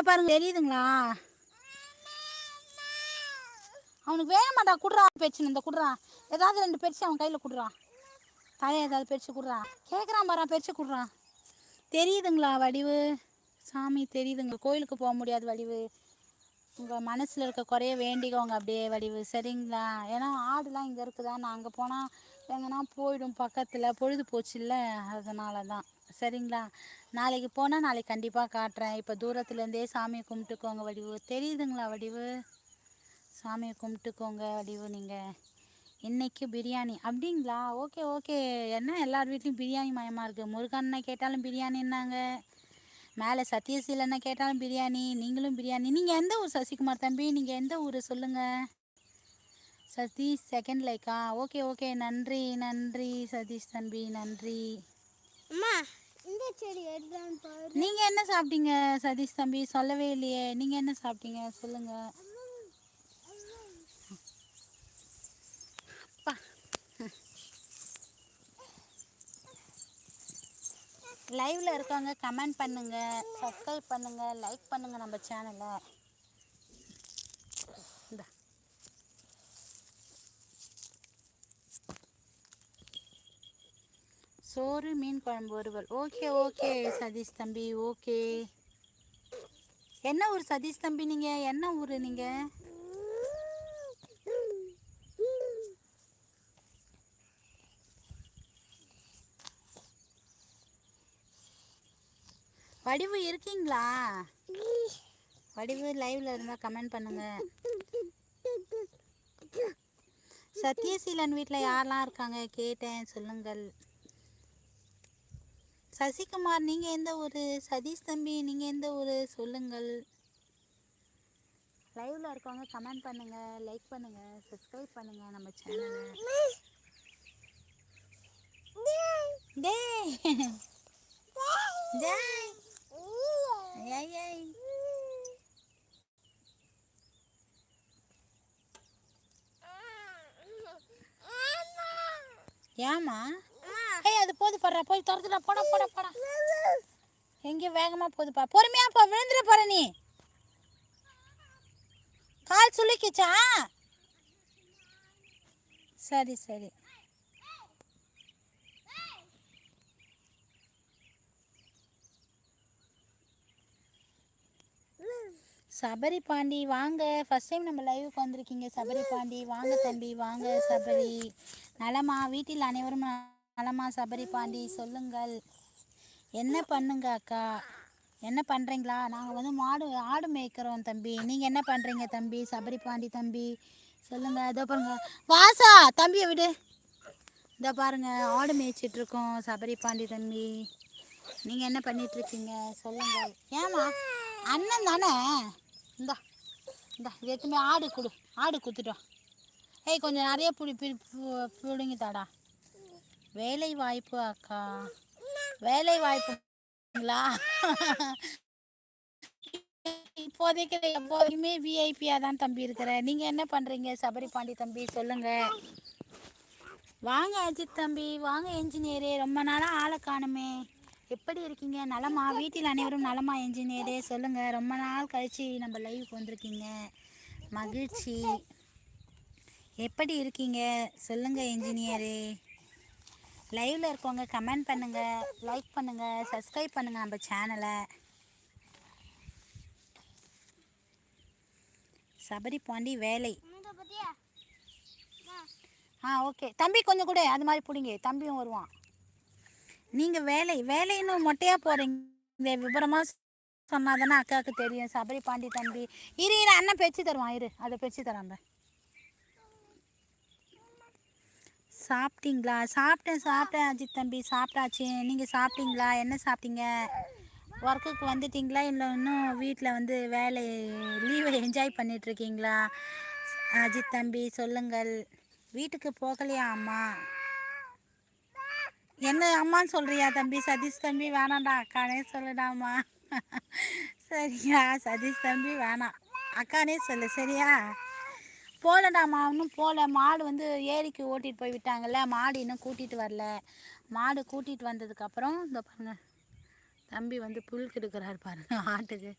பாருங்க, தெரியுதுங்களா? அவனுக்கு வேக மாட்டா. குடுறா பெருச்சு, இந்த குடுறா. ஏதாவது 2 பெருச்சு அவன் கையில் குடுறான். தலையை ஏதாவது பெருச்சு குடுறான். கேட்குறான் பாரா, பெருச்சு குடுறான். தெரியுதுங்களா வடிவு? சாமி தெரியுதுங்க. கோயிலுக்கு போக முடியாது வடிவு. உங்கள் மனசில் இருக்க குறைய வேண்டிக்கோங்க அப்படியே வடிவு, சரிங்களா? ஏன்னா ஆடுலாம் இங்கே இருக்குதா, நான் அங்கே போனால் எங்கன்னா போயிடும் பக்கத்தில், பொழுது போச்சு இல்லை, அதனால தான். சரிங்களா? நாளைக்கு போனால் நாளைக்கு கண்டிப்பாக காட்டுறேன். இப்போ தூரத்துலேருந்தே சாமியை கும்பிட்டுக்கோங்க வடிவு. தெரியுதுங்களா வடிவு? சாமியை கும்பிட்டுக்கோங்க வடிவு. நீங்கள் இன்றைக்கி பிரியாணி அப்படிங்களா? Okay okay. என்ன எல்லார் வீட்லேயும் பிரியாணி மயமாக இருக்குது. முருகனை கேட்டாலும் பிரியாணின்னாங்க, மேலே சத்யசீலனை கேட்டாலும் பிரியாணி, நீங்களும் பிரியாணி. நீங்கள் எந்த ஊர் சசிகுமார் தம்பி? நீங்கள் எந்த ஊர் சொல்லுங்கள். சதீஷ் செகண்ட் லைக்கா? ஓகே ஓகே, நன்றி நன்றி சதீஷ் தம்பி, நன்றி. அம்மா இந்த செடி எடுத்துதான் பாரு. நீங்கள் என்ன சாப்பிட்டீங்க சதீஷ் தம்பி? சொல்லவே இல்லையே. நீங்கள் என்ன சாப்பிட்டீங்க சொல்லுங்கள். லைவில் இருக்காங்க, கமெண்ட் பண்ணுங்கள், சப்ஸ்கிரைப் பண்ணுங்கள், லைக் பண்ணுங்கள் நம்ம சேனலை. இந்த சோறு மீன் குழம்பு ஒருவல். ஓகே ஓகே சதீஷ் தம்பி, ஓகே. என்ன ஊர் சதீஷ் தம்பி? நீங்கள் என்ன ஊர்? நீங்கள் வடிவு இருக்கீங்களா? வடிவு லைவ்ல இருந்தால் கமெண்ட் பண்ணுங்க. சத்யசீலன் வீட்டில் யாரெல்லாம் இருக்காங்க கேட்டேன், சொல்லுங்கள். சசிகுமார் நீங்கள் எந்த ஊர்? சதீஷ் தம்பி நீங்கள் எந்த ஊர் சொல்லுங்கள். லைவ்ல இருக்கவங்க கமெண்ட் பண்ணுங்க, லைக் பண்ணுங்க, சப்ஸ்கிரைப் பண்ணுங்க நம்ம சேனலை. டேய் டேய் ஏய் ஏய். ஏமா? ஏய் அது போது படுறா, போய் துரத்துடா, போடா போடா போடா. எங்கேயும் வேகமாக போகுதுப்பா, பொறுமையாக போ, விழுந்துட போற நீ. கால் சுளுக்கிச்சா? சரி சரி. சபரி பாண்டி வாங்க, ஃபஸ்ட் டைம் நம்ம லைவுக்கு வந்திருக்கீங்க. சபரி பாண்டி வாங்க தம்பி, வாங்க சபரி. நலமா? வீட்டில் அனைவரும் நலமா? சபரி பாண்டி சொல்லுங்கள். என்ன பண்ணுங்க அக்கா? என்ன பண்ணுறீங்களா? நாங்கள் வந்து ஆடு மேய்க்கிறோம் தம்பி. நீங்கள் என்ன பண்ணுறீங்க தம்பி? சபரி பாண்டி தம்பி சொல்லுங்கள். இதோ பாருங்க வாசா, தம்பியை விடு. இதோ பாருங்க ஆடு மேய்ச்சிட்ருக்கோம் சபரி பாண்டி தம்பி. நீங்கள் என்ன பண்ணிகிட்ருக்கீங்க சொல்லுங்கள். ஏமா? அண்ணன் தானே. இந்தா இந்தா இது எத்துமே ஆடு கொடு, ஆடு கொடுத்துட்டோம். ஏய் கொஞ்சம் நிறைய பிடிங்கி தாடா. வேலை வாய்ப்பு அக்கா? வேலை வாய்ப்புங்களா? இப்போதைக்கு எப்போதைக்குமே விஐபியாக தான் தம்பி இருக்கிறேன். நீங்கள் என்ன பண்ணுறீங்க சபரி பாண்டி தம்பி சொல்லுங்கள். வாங்க அஜித் தம்பி, வாங்க என்ஜினியரே, ரொம்ப நாளாக ஆளை காணுமே. எப்படி இருக்கீங்க? நலமா? வீட்டில் அனைவரும் நலமா என்ஜினியரே சொல்லுங்கள். ரொம்ப நாள் கழிச்சு நம்ம லைவுக்கு வந்திருக்கீங்க, மகிழ்ச்சி. எப்படி இருக்கீங்க சொல்லுங்கள் என்ஜினியரே. லைவில் இருக்கவங்க கமெண்ட் பண்ணுங்கள், லைக் பண்ணுங்கள், சப்ஸ்கிரைப் பண்ணுங்கள் நம்ம சேனலை. சபரி பாண்டி வேலை. ஓகே தம்பி, கொஞ்சம் கூட அது மாதிரி பிடிங்க, தம்பியும் வருவான். நீங்கள் வேலைன்னு மொட்டையாக போகிறீங்க. இந்த விபரமாக சொன்னால் தானே அக்காவுக்கு தெரியும். சபரி பாண்டி தம்பி இரு அண்ணன் பேச்சு தருவான், இரு அதை பேச்சு தராங்க. சாப்பிட்டீங்களா? சாப்பிட்டேன் அஜித் தம்பி, சாப்பிட்டாச்சு. நீங்கள் சாப்பிட்டீங்களா? என்ன சாப்பிட்டீங்க? ஒர்க்குக்கு வந்துட்டிங்களா இல்லை இன்னும் வீட்டில் வந்து வேலை லீவை என்ஜாய் பண்ணிகிட்ருக்கீங்களா? அஜித் தம்பி சொல்லுங்கள். வீட்டுக்கு போகலையா அம்மா? என்ன அம்மான்னு சொல்கிறியா தம்பி? சதீஷ் தம்பி வேணாண்டா, அக்கானே சொல்லுடாம்மா. சரியா சதீஷ் தம்பி வேணாம், அக்கானே சொல்லு சரியா? போகலடாம்மா, இன்னும் போகல. மாடு வந்து ஏரிக்கு ஓட்டிகிட்டு போய் விட்டாங்கல்ல, மாடு இன்னும் கூட்டிகிட்டு வரல. மாடு கூட்டிகிட்டு வந்ததுக்கப்புறம் இந்த பாருங்க தம்பி வந்து புல் கெடுக்கிறாரு பாருங்க ஆட்டுக்கு.